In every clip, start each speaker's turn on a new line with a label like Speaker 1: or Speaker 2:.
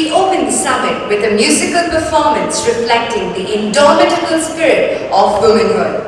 Speaker 1: We open the summit with a musical performance reflecting the indomitable spirit of womanhood.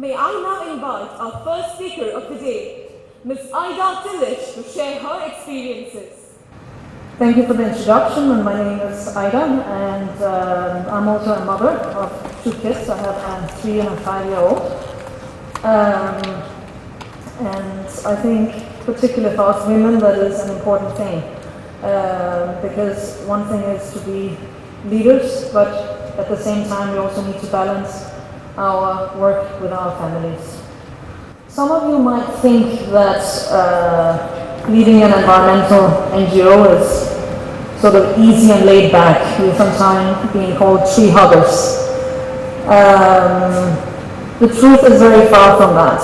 Speaker 2: May I now invite our first speaker of the day, Ms. Aida Tillich, to share her experiences.
Speaker 3: Thank you for the introduction. My name is Aida, and I'm also a mother of 2 kids. I have a 3 and a 5-year-old. And I think, particularly for us women, that is an important thing. Because one thing is to be leaders, but at the same time we also need to balance our work with our families. Some of you might think that leading an environmental NGO is sort of easy and laid back, with sometimes being called tree huggers. The truth is very far from that.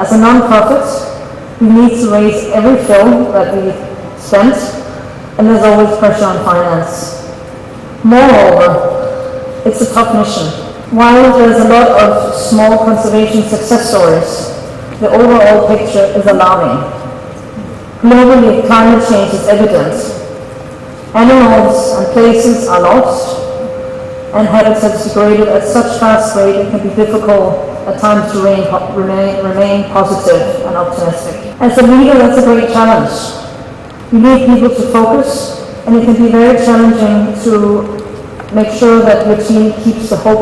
Speaker 3: As a non-profit, we need to raise every fill that we spend, and there's always pressure on finance. Moreover, it's a tough mission. While there's a lot of small conservation success stories, the overall picture is alarming. Globally, climate change is evident. Animals and places are lost. and habitats degraded at such fast rate it can be difficult at times to remain positive and optimistic. As a leader, that's a great challenge. You need people to focus, and it can be very challenging to make sure that your team keeps the hope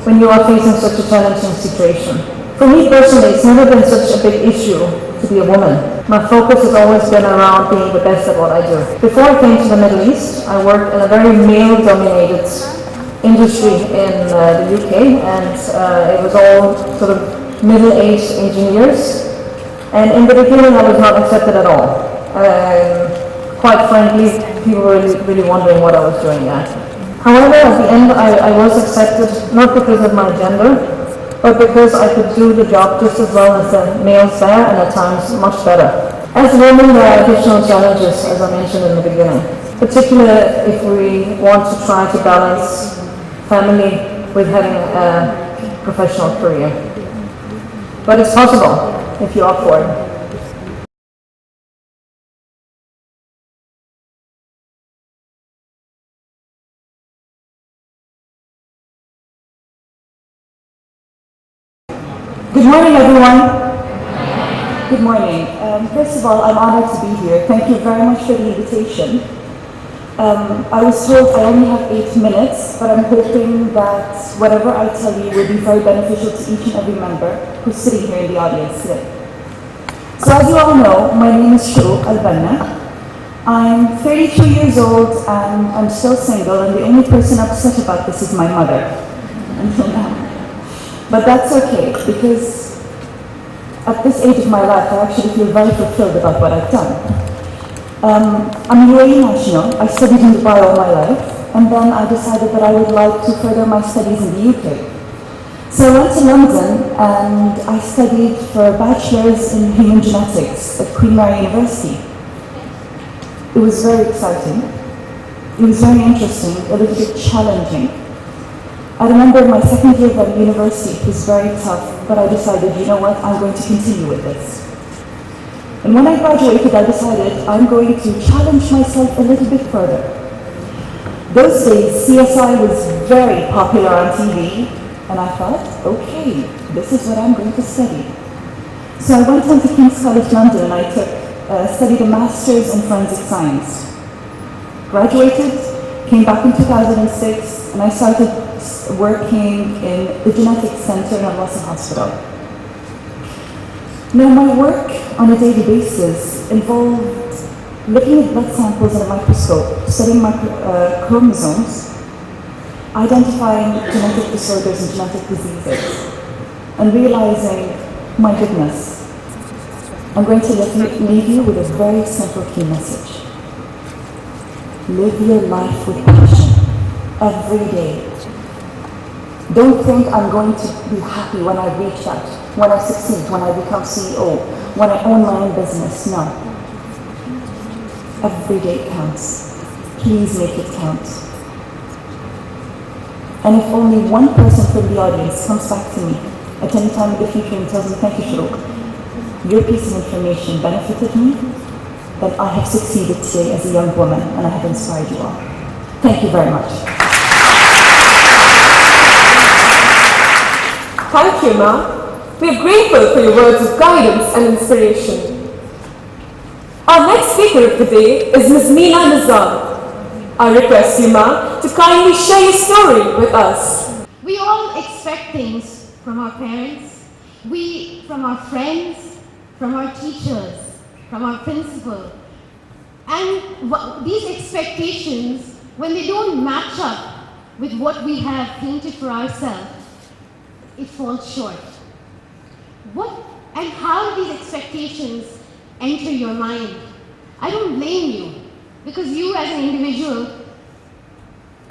Speaker 3: when you are facing such a challenging situation. For me personally, it's never been such a big issue to be a woman. My focus has always been around being the best at what I do. Before I came to the Middle East, I worked in a very male-dominated industry in the UK, and it was all sort of middle-aged engineers. And in the beginning, I was not accepted at all. Quite frankly, people were really wondering what I was doing there. However, at the end, I was accepted, not because of my gender, but because I could do the job just as well as the males there, and at times much better. As women, there are additional challenges, as I mentioned in the beginning, particularly if we want to try to balance family with having a professional career. But it's possible if you opt for it.
Speaker 4: Good morning, everyone. Good morning. First of all, I'm honored to be here. Thank you very much for the invitation. I was told I only have 8 minutes, but I'm hoping that whatever I tell you will be very beneficial to each and every member who's sitting here in the audience today. So as you all know, my name is Shuruk Al-Banna. I'm 32 years old and I'm still single, and the only person upset about this is my mother, until now. But that's okay, because at this age of my life, I actually feel very fulfilled about what I've done. I'm UAE national. I studied in Dubai all my life, and then I decided that I would like to further my studies in the UK. So I went to London and I studied for a bachelor's in human genetics at Queen Mary University. It was very exciting. It was very interesting, a little bit challenging. I remember my second year at university was very tough, but I decided, you know what, I'm going to continue with this. And when I graduated, I decided I'm going to challenge myself a little bit further. Those days, CSI was very popular on TV, and I thought, okay, this is what I'm going to study. So I went on to King's College London and I studied a master's in forensic science. Graduated, came back in 2006, and I started working in the genetics center in Al-Wasl Hospital. Now my work on a daily basis involved looking at blood samples in a microscope, studying chromosomes, identifying genetic disorders and genetic diseases, and realizing, my goodness, I'm going to leave you with a very simple key message. Live your life with passion, every day. Don't think I'm going to be happy when I reach that, when I succeed, when I become CEO, when I own my own business. No. Every day counts. Please make it count. And if only one person from the audience comes back to me at any time in the future and tells me, thank you, Shuruk, your piece of information benefited me, then I have succeeded today as a young woman and I have inspired you all. Thank you very much.
Speaker 2: Thank you, Ma. We are grateful for your words of guidance and inspiration. Our next speaker of the day is Ms. Meena Nizam. I request you, Ma, to kindly share your story with us.
Speaker 5: We all expect things from our parents, from our friends, from our teachers, from our principal. And these expectations, when they don't match up with what we have painted for ourselves, it falls short. And how do these expectations enter your mind? I don't blame you, because you as an individual,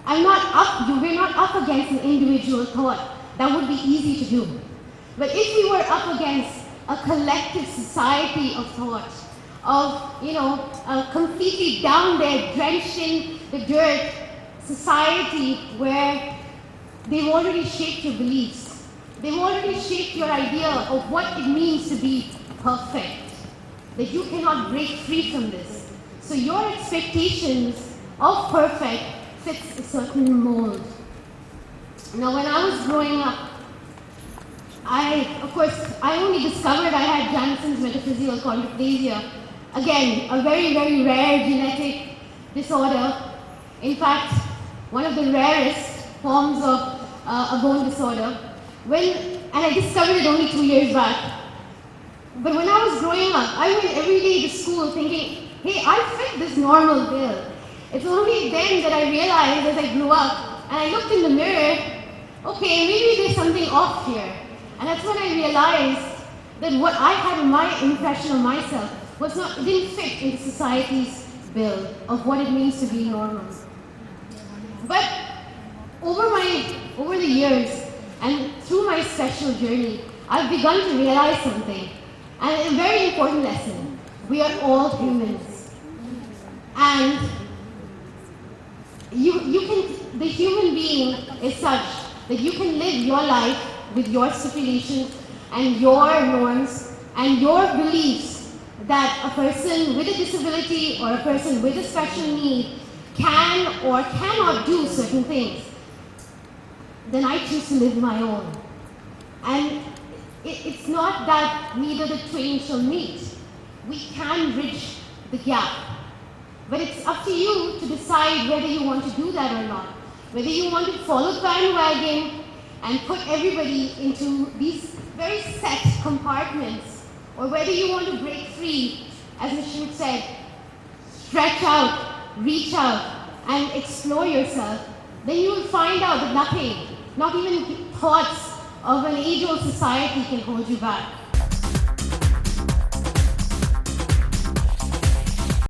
Speaker 5: we're not up against an individual thought. That would be easy to do. But if we were up against a collective society of thought, of completely down there, drenched in the dirt, society where they've already shaped your beliefs. They've already shaped your idea of what it means to be perfect, that you cannot break free from this. So your expectations of perfect fits a certain mold. Now, when I was growing up, I only discovered I had Jansen's metaphyseal chondroplasia. Again, a very, very rare genetic disorder. In fact, one of the rarest forms of a bone disorder. And I discovered it only 2 years back. But when I was growing up, I went every day to school thinking, hey, I fit this normal bill. It's only then that I realized as I grew up, and I looked in the mirror, okay, maybe there's something off here. And that's when I realized that what I had in my impression of myself didn't fit into society's bill of what it means to be normal. But over the years and through my special journey, I've begun to realize something, and a very important lesson. We are all humans. And the human being is such that you can live your life with your stipulations and your norms and your beliefs that a person with a disability or a person with a special need can or cannot do certain things. Then I choose to live my own. And it's not that neither the twain shall meet. We can bridge the gap. But it's up to you to decide whether you want to do that or not. Whether you want to follow the bandwagon and put everybody into these very set compartments, or whether you want to break free, as Nishrut said, stretch out, reach out, and explore yourself, then you will find out that nothing, not even thoughts of an age-old society can hold you back.